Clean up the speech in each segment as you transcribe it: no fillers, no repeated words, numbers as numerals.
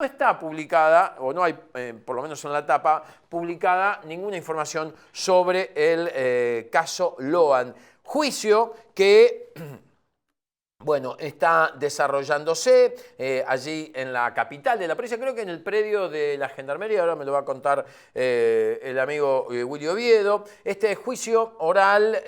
No está publicada, o no hay, por lo menos en la tapa, publicada ninguna información sobre el caso Loan. Juicio que bueno, está desarrollándose allí en la capital de la provincia, creo que en el predio de la Gendarmería, ahora me lo va a contar el amigo Willy Oviedo. Este juicio oral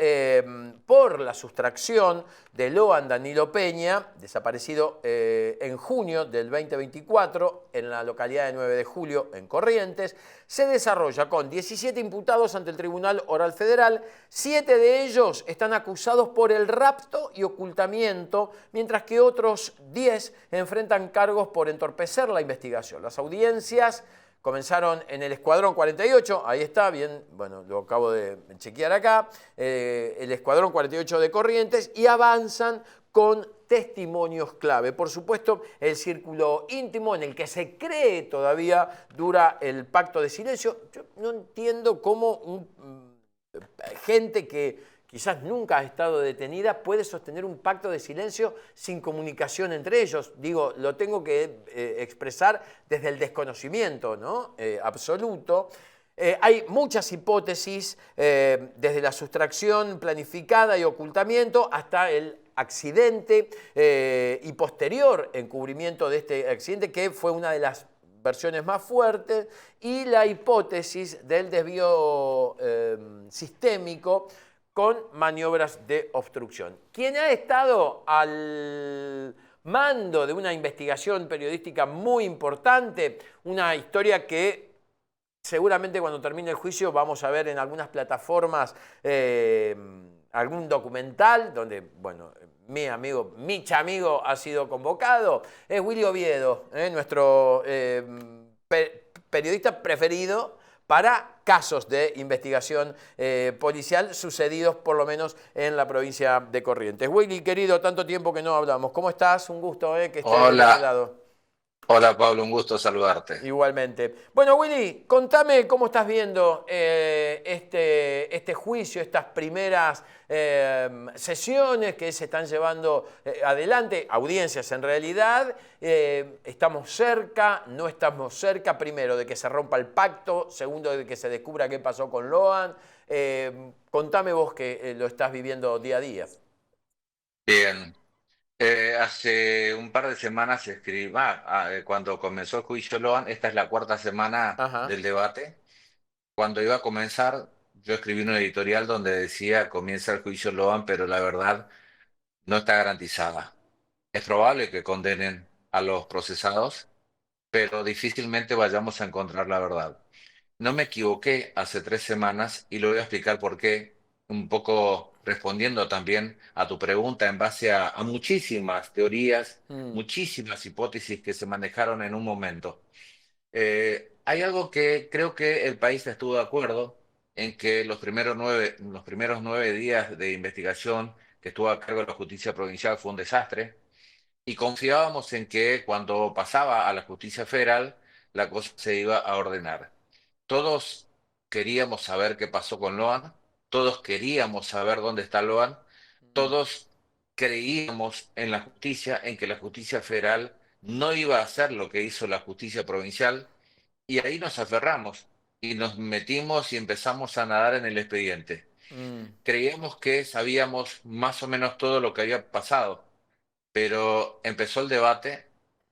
por la sustracción de Loan Danilo Peña, desaparecido en junio del 2024 en la localidad de 9 de Julio, en Corrientes, se desarrolla con 17 imputados ante el Tribunal Oral Federal. 7 de ellos están acusados por el rapto y ocultamiento, mientras que otros 10 enfrentan cargos por entorpecer la investigación. Las audiencias comenzaron en el Escuadrón 48, ahí está, bien, bueno, lo acabo de chequear acá, el Escuadrón 48 de Corrientes, y avanzan con testimonios clave. Por supuesto, el círculo íntimo en el que se cree todavía dura el pacto de silencio. Yo no entiendo cómo gente que quizás nunca ha estado detenida puede sostener un pacto de silencio sin comunicación entre ellos. Digo, lo tengo que expresar desde el desconocimiento, ¿no? Absoluto. Hay muchas hipótesis, desde la sustracción planificada y ocultamiento hasta el accidente y posterior encubrimiento de este accidente, que fue una de las versiones más fuertes, y la hipótesis del desvío sistémico con maniobras de obstrucción. Quien ha estado al mando de una investigación periodística muy importante, una historia que seguramente cuando termine el juicio vamos a ver en algunas plataformas algún documental donde, bueno, mi amigo, Micha Amigo ha sido convocado. Es Willy Oviedo, nuestro periodista preferido para casos de investigación policial sucedidos por lo menos en la provincia de Corrientes. Willy, querido, tanto tiempo que no hablamos. ¿Cómo estás? Un gusto que estés de este Hola, lado. hola Pablo, un gusto saludarte. Igualmente. Bueno, Willy, contame cómo estás viendo este juicio, estas primeras sesiones que se están llevando adelante, audiencias en realidad. ¿Estamos cerca? ¿No estamos cerca? Primero, de que se rompa el pacto. Segundo, de que se descubra qué pasó con Loan. Contame vos que lo estás viviendo día a día. Bien, hace un par de semanas escribí, cuando comenzó el juicio Loan, esta es la cuarta semana Ajá. del debate. Cuando iba a comenzar, yo escribí un editorial donde decía comienza el juicio Loan, pero la verdad no está garantizada. Es probable que condenen a los procesados, pero difícilmente vayamos a encontrar la verdad. No me equivoqué hace 3 semanas y lo voy a explicar por qué, un poco respondiendo también a tu pregunta en base a muchísimas teorías, Mm, muchísimas hipótesis que se manejaron en un momento. Hay algo que creo que el país estuvo de acuerdo en que los primeros 9 días de investigación que estuvo a cargo de la justicia provincial fue un desastre y confiábamos en que cuando pasaba a la justicia federal la cosa se iba a ordenar. Todos queríamos saber qué pasó con Loan, todos queríamos saber dónde está Loan, mm, todos creíamos en la justicia, en que la justicia federal no iba a hacer lo que hizo la justicia provincial, y ahí nos aferramos y nos metimos y empezamos a nadar en el expediente. mm, Creíamos que sabíamos más o menos todo lo que había pasado, pero empezó el debate,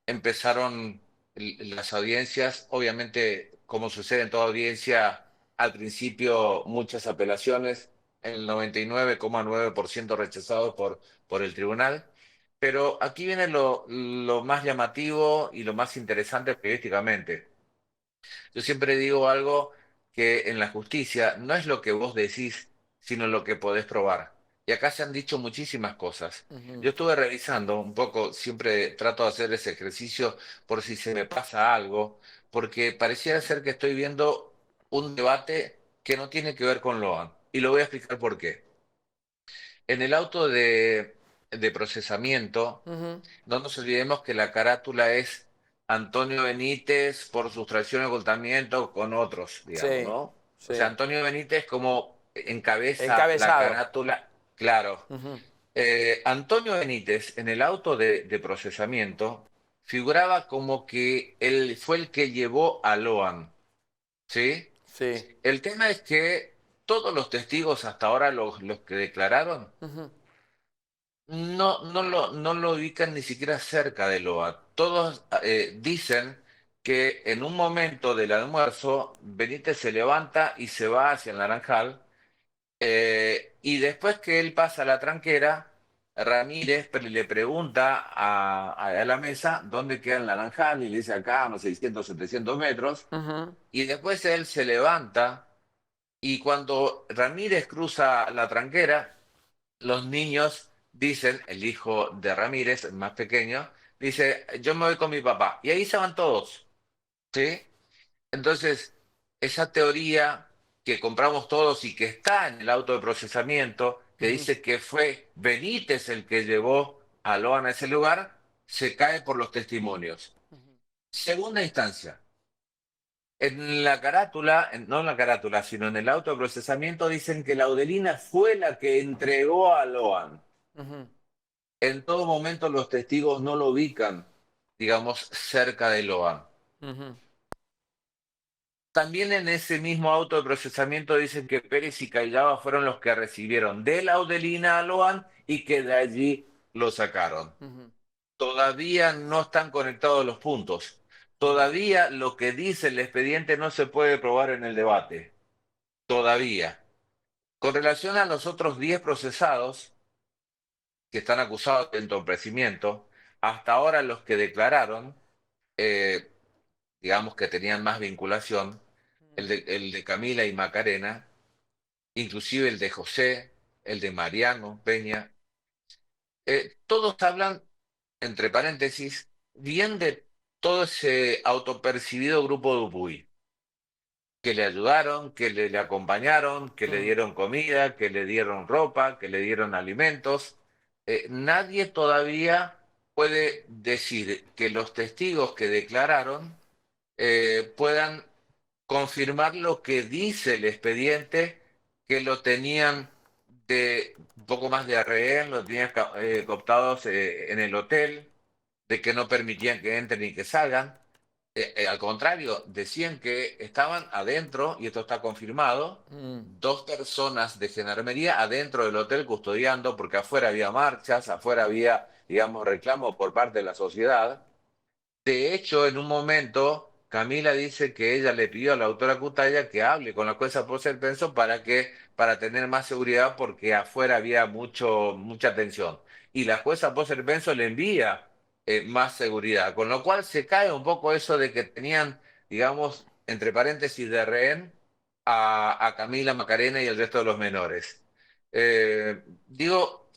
empezaron las audiencias, obviamente, como sucede en toda audiencia, al principio muchas apelaciones, el 99,9% rechazados por el tribunal, pero aquí viene lo más llamativo y lo más interesante periodísticamente. Yo siempre digo algo que en la justicia no es lo que vos decís, sino lo que podés probar. Y acá se han dicho muchísimas cosas. ujú. Yo estuve revisando un poco, siempre trato de hacer ese ejercicio por si se me pasa algo, porque pareciera ser que estoy viendo un debate que no tiene que ver con Loan. Y lo voy a explicar por qué. En el auto de procesamiento, Ujú. no nos olvidemos que la carátula es Antonio Benítez por sustracción y ocultamiento con otros, digamos, Sí, ¿no? O sea, sí. Antonio Benítez como encabeza la Encabezado. carátula, claro. Ujú. Antonio Benítez, en el auto de procesamiento, figuraba como que él fue el que llevó a Loan, ¿sí? Sí. El tema es que todos los testigos hasta ahora, los que declararon, Ujú, no lo ubican ni siquiera cerca de Loa. Todos dicen que en un momento del almuerzo, Benítez se levanta y se va hacia el Naranjal, y después que él pasa la tranquera, Ramírez le pregunta a la mesa dónde queda el Naranjal y le dice acá a unos 600, 700 metros, ujú, y después él se levanta y cuando Ramírez cruza la tranquera, los niños dicen, el hijo de Ramírez, el más pequeño, dice, yo me voy con mi papá. Y ahí se van todos, ¿sí? Entonces, esa teoría que compramos todos y que está en el auto de procesamiento, que ujú, dice que fue Benítez el que llevó a Loan a ese lugar, se cae por los testimonios. ujú, Segunda instancia. En la carátula, no en la carátula, sino en el auto de procesamiento, dicen que Laudelina fue la que entregó a Loan. ujú, En todo momento los testigos no lo ubican, digamos, cerca de Loan. ujú, También en ese mismo auto de procesamiento dicen que Pérez y Callaba fueron los que recibieron de Laudelina a Loan y que de allí lo sacaron. ujú, Todavía no están conectados los puntos. ujú, Todavía lo que dice el expediente no se puede probar en el debate. Todavía. Con relación a los otros 10 procesados que están acusados de entorpecimiento, hasta ahora los que declararon, eh, digamos que tenían más vinculación, el de Camila y Macarena, inclusive el de José, el de Mariano Peña, todos hablan, entre paréntesis, bien de todo ese autopercibido grupo de Upuy, que le ayudaron, que le acompañaron, que le ujú. dieron comida, que le dieron ropa, que le dieron alimentos. Nadie todavía puede decir que los testigos que declararon puedan confirmar lo que dice el expediente, que lo tenían de un poco más de rehén, lo tenían cooptados en el hotel, de que no permitían que entren ni que salgan. Al contrario, decían que estaban adentro, y esto está confirmado, Mm. dos personas de gendarmería adentro del hotel custodiando, porque afuera había marchas, afuera había, digamos, reclamos por parte de la sociedad. De hecho, en un momento, Camila dice que ella le pidió a la autora Cutaya que hable con la jueza Poser-Penso para tener más seguridad, porque afuera había mucha tensión. Y la jueza Poser-Penso le envía más seguridad, con lo cual se cae un poco eso de que tenían, digamos, entre paréntesis, de rehén a Camila, Macarena y el resto de los menores. Digo,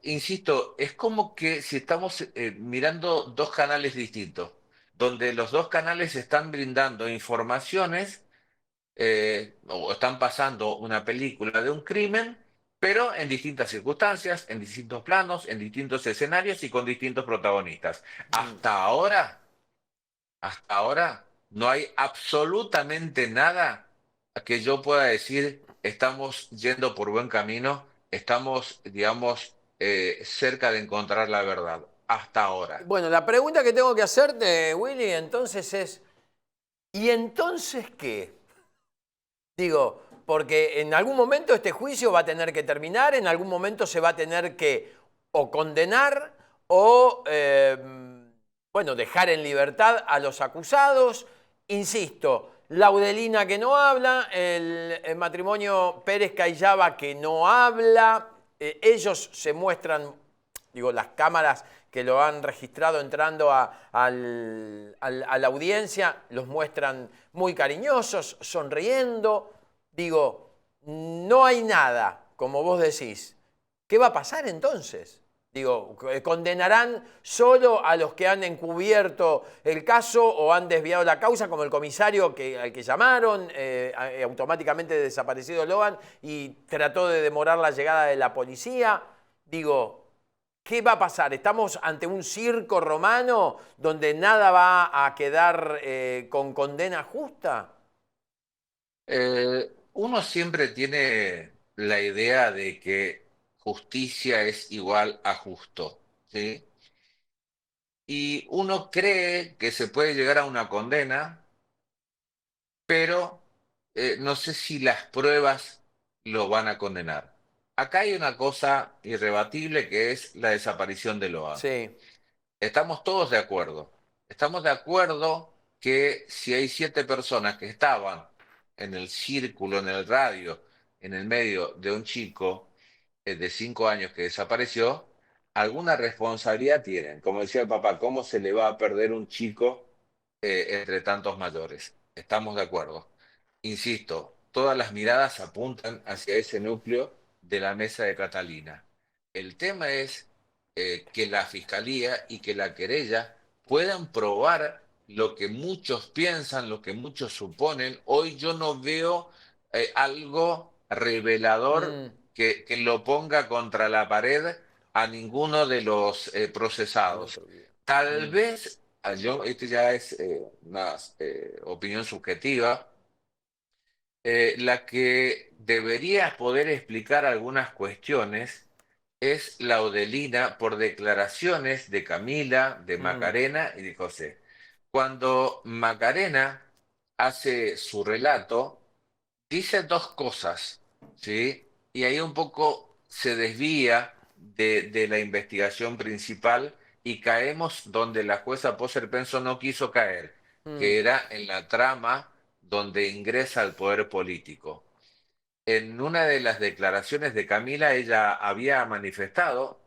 insisto, es como que si estamos mirando dos canales distintos, donde los dos canales están brindando informaciones o están pasando una película de un crimen, pero en distintas circunstancias, en distintos planos, en distintos escenarios y con distintos protagonistas. Mm. Hasta ahora, no hay absolutamente nada que yo pueda decir, estamos yendo por buen camino, estamos, digamos, cerca de encontrar la verdad. Hasta ahora. Bueno, la pregunta que tengo que hacerte, Willy, entonces es, ¿y entonces qué? Digo, porque en algún momento este juicio va a tener que terminar, en algún momento se va a tener que o condenar o, bueno, dejar en libertad a los acusados. Insisto, Laudelina que no habla, el matrimonio Pérez Cayaba que no habla, ellos se muestran, digo, las cámaras que lo han registrado entrando a la audiencia, los muestran muy cariñosos, sonriendo. Digo, no hay nada, como vos decís. ¿Qué va a pasar entonces? Digo, ¿condenarán solo a los que han encubierto el caso o han desviado la causa, como el comisario al que llamaron, automáticamente desaparecido Logan, y trató de demorar la llegada de la policía? Digo, ¿qué va a pasar? ¿Estamos ante un circo romano donde nada va a quedar con condena justa? Uno siempre tiene la idea de que justicia es igual a justo, ¿sí? y uno cree que se puede llegar a una condena, pero no sé si las pruebas lo van a condenar. Acá hay una cosa irrebatible que es la desaparición de Loa. Sí. Estamos todos de acuerdo. Estamos de acuerdo que si hay 7 personas que estaban en el círculo, en el radio, en el medio de un chico de 5 años que desapareció, alguna responsabilidad tienen. Como decía el papá, ¿cómo se le va a perder un chico entre tantos mayores? Estamos de acuerdo. Insisto, todas las miradas apuntan hacia ese núcleo de la mesa de Catalina. El tema es que la fiscalía y que la querella puedan probar lo que muchos piensan, lo que muchos suponen. Hoy yo no veo algo revelador Mm, que lo ponga contra la pared a ninguno de los al procesados. otro día. Tal Mm, vez, esto ya es una opinión subjetiva, la que debería poder explicar algunas cuestiones es la Odelina por declaraciones de Camila, de mm, Macarena y de José. Cuando Macarena hace su relato, dice dos cosas, ¿sí? Y ahí un poco se desvía de la investigación principal y caemos donde la jueza Poser Penso no quiso caer, mm, que era en la trama donde ingresa al poder político. En una de las declaraciones de Camila, ella había manifestado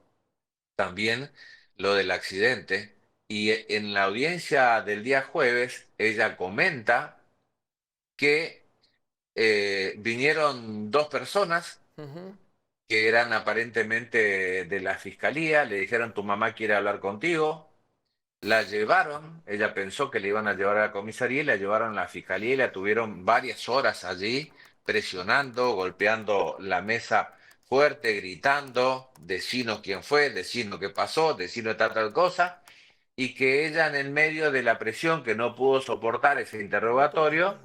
también lo del accidente y en la audiencia del día jueves, ella comenta que vinieron 2 personas ujú, que eran aparentemente de la fiscalía, le dijeron tu mamá quiere hablar contigo, la llevaron, ella pensó que le iban a llevar a la comisaría y la llevaron a la fiscalía y la tuvieron varias horas allí presionando, golpeando la mesa fuerte, gritando, decinos quién fue, decinos qué pasó, decinos tal cosa, y que ella en el medio de la presión que no pudo soportar ese interrogatorio,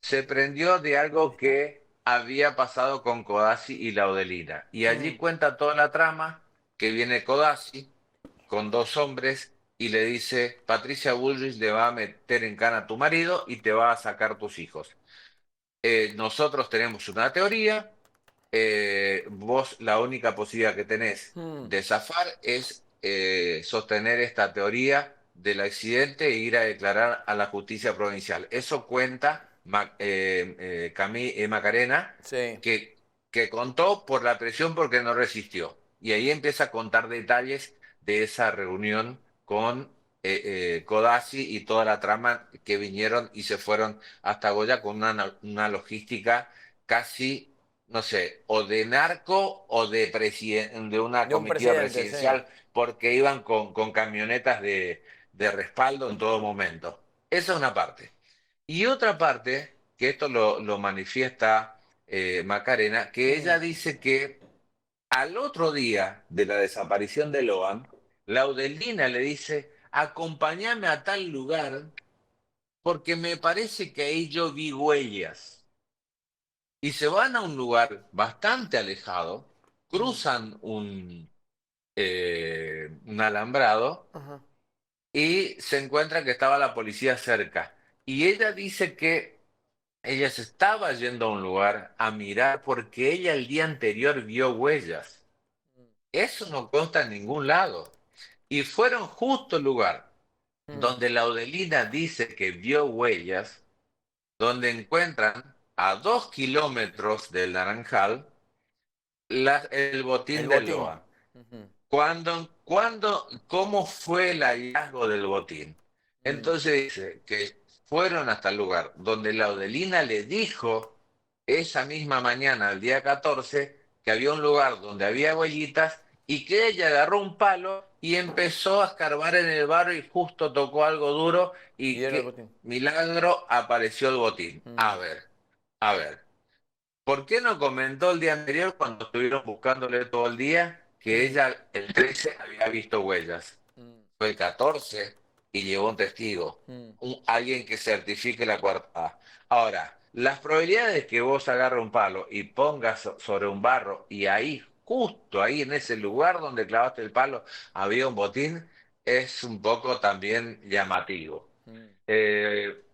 se prendió de algo que había pasado con Codazzi y la Odelina. Y allí mm, cuenta toda la trama que viene Codazzi con 2 hombres y le dice, Patricia Bullrich le va a meter en cana a tu marido y te va a sacar tus hijos. Nosotros tenemos una teoría, vos la única posibilidad que tenés mm, de zafar es sostener esta teoría del accidente e ir a declarar a la justicia provincial. Eso cuenta Macarena, sí. que, que contó por la presión porque no resistió. Y ahí empieza a contar detalles de esa reunión con Codazzi y toda la trama que vinieron y se fueron hasta Goya con una logística casi, no sé, o de narco o de una De un comitiva presidente, sí. presidencial, porque iban con camionetas de respaldo en todo momento. Esa es una parte. Y otra parte, que esto lo manifiesta Macarena, que Mm, ella dice que al otro día de la desaparición de Loan, Laudelina le dice, acompáñame a tal lugar porque me parece que ahí yo vi huellas. Y se van a un lugar bastante alejado, mm, cruzan un alambrado ajá, y se encuentran que estaba la policía cerca. Y ella dice que ella se estaba yendo a un lugar a mirar porque ella el día anterior vio huellas. Eso no consta en ningún lado. Y fueron justo al lugar mm, donde la Odelina dice que vio huellas, donde encuentran a 2 kilómetros del Naranjal el botín el de botín. Loa. Ujú, ¿Cómo fue el hallazgo del botín? mm, Entonces dice que fueron hasta el lugar donde la Odelina le dijo esa misma mañana, el día 14, que había un lugar donde había huellitas y que ella agarró un palo y empezó a escarbar en el barro y justo tocó algo duro y y era el que, botín. milagro, apareció el botín. Mm, A ver. ¿Por qué no comentó el día anterior, cuando estuvieron buscándole todo el día, que mm, ella el 13 había visto huellas? mm, Fue el 14 y llevó un testigo, mm, alguien que certifique la coartada. Ahora, las probabilidades de que vos agarres un palo y pongas sobre un barro y ahí, justo ahí en ese lugar donde clavaste el palo, había un botín, es un poco también llamativo. Mm.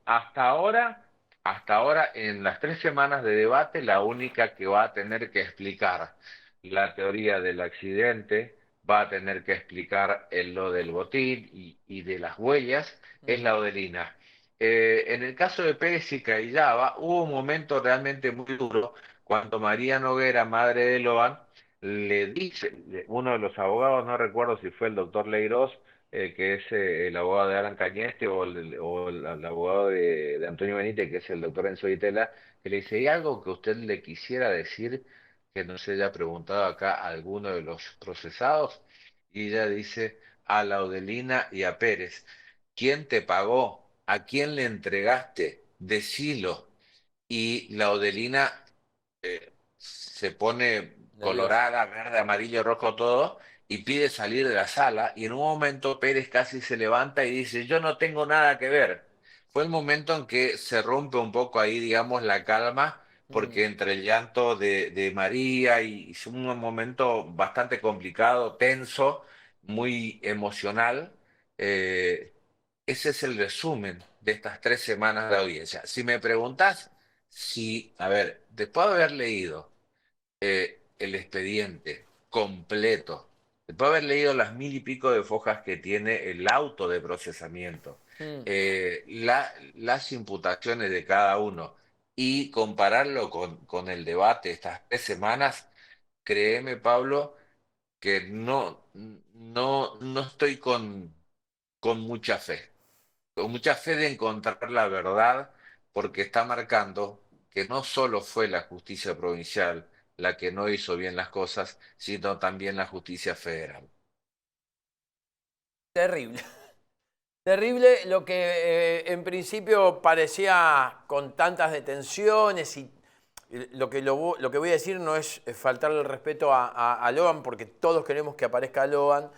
Hasta ahora, en las 3 semanas de debate, la única que va a tener que explicar la teoría del accidente, va a tener que explicar lo del botín y de las huellas, es Mm. la Odelina. En el caso de Pérez y Caillaba, hubo un momento realmente muy duro cuando María Noguera, madre de Loan, le dice, uno de los abogados, no recuerdo si fue el doctor Leirós, que es el abogado de Alan Cañete o el abogado de Antonio Benítez, que es el doctor Enzo Vitela, que le dice, ¿hay algo que usted le quisiera decir que no se haya preguntado acá a alguno de los procesados? Y ella dice, a Laudelina y a Pérez, ¿quién te pagó? ¿A quién le entregaste? Decilo. Y Laudelina se pone Nerviosa. colorada, verde, amarillo, rojo, todo, y pide salir de la sala, y en un momento Pérez casi se levanta y dice, yo no tengo nada que ver. Fue el momento en que se rompe un poco ahí, digamos, la calma, Mm. porque entre el llanto de María y fue un momento bastante complicado, tenso, muy emocional. eh, Ese es el resumen de estas 3 semanas de audiencia. Si me preguntás si, a ver, después de haber leído el expediente completo, después de haber leído las 1000 y pico de fojas que tiene el auto de procesamiento, Mm. las imputaciones de cada uno y compararlo con el debate estas 3 semanas, créeme, Pablo, que no estoy con mucha fe, con mucha fe de encontrar la verdad, porque está marcando que no solo fue la justicia provincial la que no hizo bien las cosas, sino también la justicia federal. Terrible. Terrible lo que en principio parecía con tantas detenciones y lo que voy a decir no es faltarle el respeto a Logan porque todos queremos que aparezca Logan,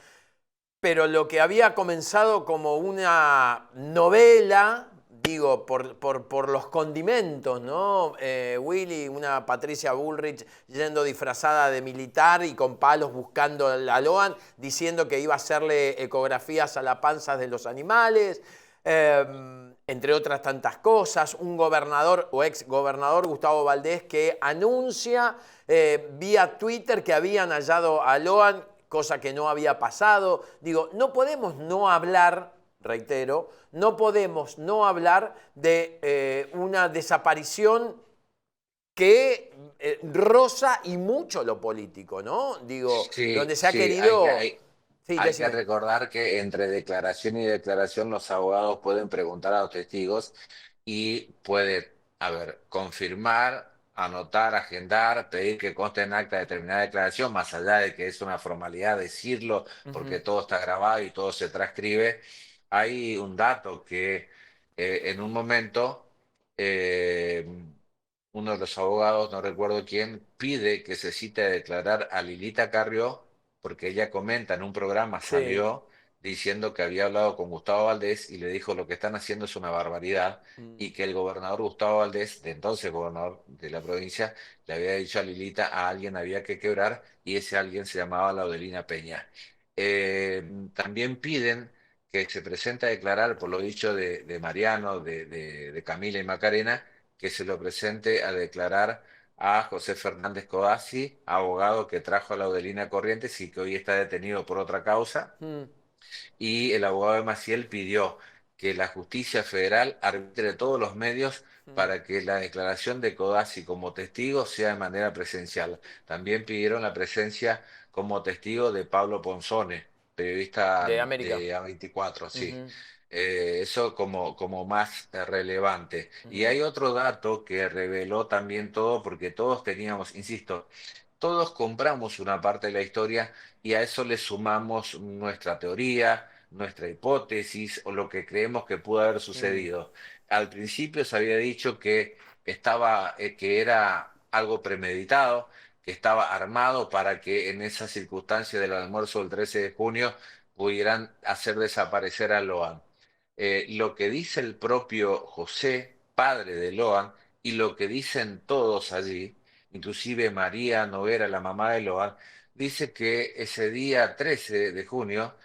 pero lo que había comenzado como una novela, digo, por los condimentos, ¿no? Willy, una Patricia Bullrich yendo disfrazada de militar y con palos buscando a Loan, diciendo que iba a hacerle ecografías a las panzas de los animales, entre otras tantas cosas. Un gobernador o ex gobernador, Gustavo Valdés, que anuncia vía Twitter que habían hallado a Loan, cosa que no había pasado. Digo, no podemos no hablar, reitero, no podemos no hablar de una desaparición que roza y mucho lo político, ¿no? Digo, Sí, donde se ha sí, hay que, querido... hay, Sí, hay que decime. recordar que entre declaración y declaración los abogados pueden preguntar a los testigos y puede, a ver, confirmar, anotar, agendar, pedir que conste en acta determinada declaración, más allá de que es una formalidad decirlo, porque Ujú. todo está grabado y todo se transcribe. Hay un dato que en un momento eh, uno de los abogados, no recuerdo quién, pide que se cite a declarar a Lilita Carrió, porque ella comenta en un programa, Sí. salió diciendo que había hablado con Gustavo Valdés y le dijo lo que están haciendo es una barbaridad, Mm. y que el gobernador Gustavo Valdés, de entonces gobernador de la provincia, le había dicho a Lilita a alguien había que quebrar, y ese alguien se llamaba Laudelina Peña. También piden que se presente a declarar, por lo dicho de Mariano, de Camila y Macarena, que se lo presente a declarar a José Fernández Codazzi, abogado que trajo a Laudelina Corrientes y que hoy está detenido por otra causa, Mm. y el abogado de Maciel pidió que la justicia federal arbitre todos los medios Mm. para que la declaración de Codazzi como testigo sea de manera presencial. También pidieron la presencia como testigo de Pablo Ponzone, periodista De América. de A24, sí. Ujú. Eso como más relevante. Y Ujú. hay otro dato que reveló también todo, porque todos teníamos, insisto, todos compramos una parte de la historia y a eso le sumamos nuestra teoría, nuestra hipótesis o lo que creemos que pudo haber Mm. sucedido. Al principio se había dicho que estaba, que era algo premeditado, que estaba armado para que en esa circunstancia del almuerzo del 13 de junio pudieran hacer desaparecer a Loan. Lo que dice el propio José, padre de Loan, y lo que dicen todos allí, inclusive María Noguera, la mamá de Loan, dice que ese día 13 de junio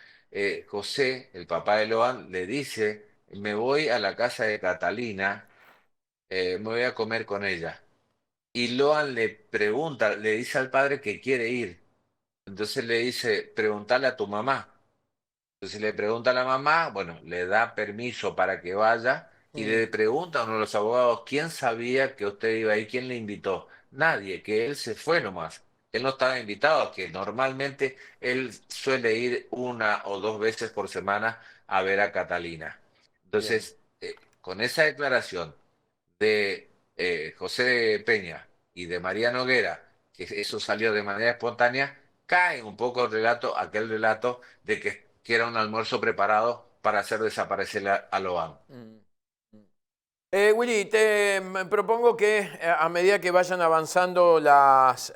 José, el papá de Loan, le dice, me voy a la casa de Catalina, me voy a comer con ella. Y Loan le pregunta, le dice al padre que quiere ir. Entonces le dice, pregúntale a tu mamá. Entonces le pregunta a la mamá, bueno, le da permiso para que vaya y Mm, le pregunta a uno de los abogados, ¿quién sabía que usted iba ahí? ¿Quién le invitó? Nadie, que él se fue nomás. Él no estaba invitado, que normalmente él suele ir una o dos veces por semana a ver a Catalina. bien, Entonces, con esa declaración de José Peña y de María Noguera, que eso salió de manera espontánea, cae un poco el relato, aquel relato de que era un almuerzo preparado para hacer desaparecer a Loan. mm, mm. Willy, te propongo que a medida que vayan avanzando las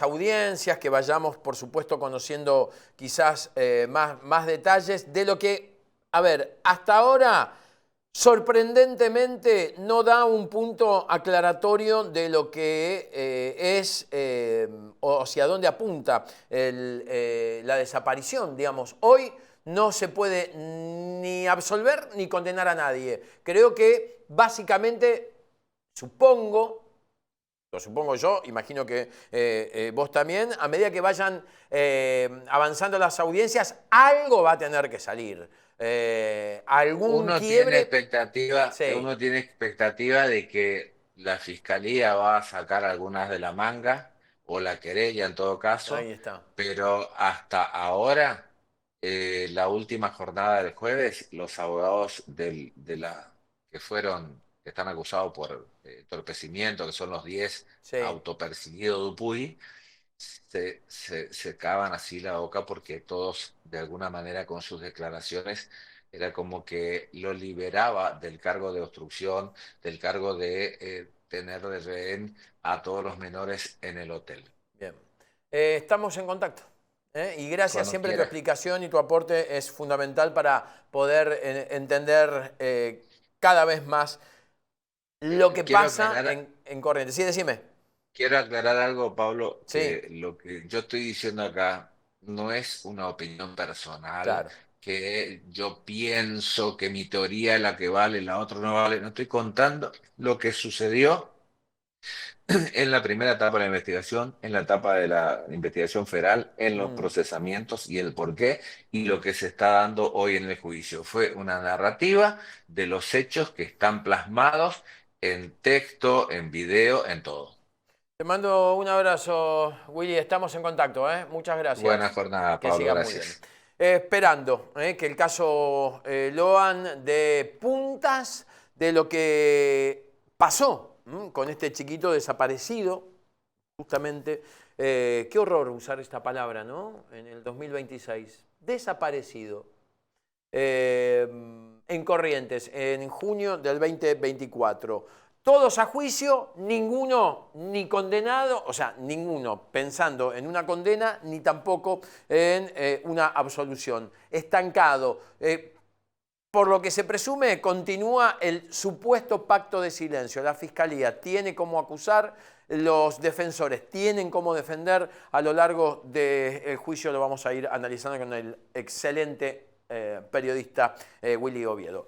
audiencias, que vayamos, por supuesto, conociendo quizás más detalles de lo que, a ver, hasta ahora, sorprendentemente, no da un punto aclaratorio de lo que es o hacia dónde apunta la desaparición, digamos. Hoy no se puede ni absolver ni condenar a nadie. Creo que básicamente, lo supongo yo, imagino que vos también, a medida que vayan avanzando las audiencias, algo va a tener que salir. Algún quiebre. Sí, Uno tiene expectativa de que la fiscalía va a sacar algunas de la manga, o la querella en todo caso, ahí está. pero hasta ahora, la última jornada del jueves, los abogados que están acusados por entorpecimiento, que son los 10 Sí. autoperseguidos de Dupuy, se cavan así la boca porque todos, de alguna manera, con sus declaraciones, era como que lo liberaba del cargo de obstrucción, del cargo de tener de rehén a todos los menores en el hotel. Bien. Estamos en contacto. Y gracias, Cuando siempre tu quiera. explicación y tu aporte es fundamental para poder entender cada vez más lo que Quiero pasa aclarar, en Corrientes. Sí, decime. quiero aclarar algo, Pablo, Sí, que lo que yo estoy diciendo acá no es una opinión personal, claro. que yo pienso que mi teoría es la que vale, la otra no vale. No estoy contando lo que sucedió en la primera etapa de la investigación, en la etapa de la investigación federal, en los Mm. procesamientos y el porqué, y lo que se está dando hoy en el juicio. Fue una narrativa de los hechos que están plasmados en texto, en video, en todo. Te mando un abrazo, Willy. Estamos en contacto, ¿eh? Muchas Buena gracias. jornada, Que Pablo, siga muy bien. gracias. Esperando que el caso Loan dé puntas de lo que pasó con este chiquito desaparecido, justamente. Qué horror usar esta palabra, ¿no? En el 2026. Desaparecido. En Corrientes, en junio del 2024. Todos a juicio, ninguno ni condenado, o sea, ninguno pensando en una condena, ni tampoco en una absolución. Estancado. Por lo que se presume, continúa el supuesto pacto de silencio. La Fiscalía tiene como acusar, los defensores tienen como defender. A lo largo del juicio lo vamos a ir analizando con el excelente periodista Willy Oviedo.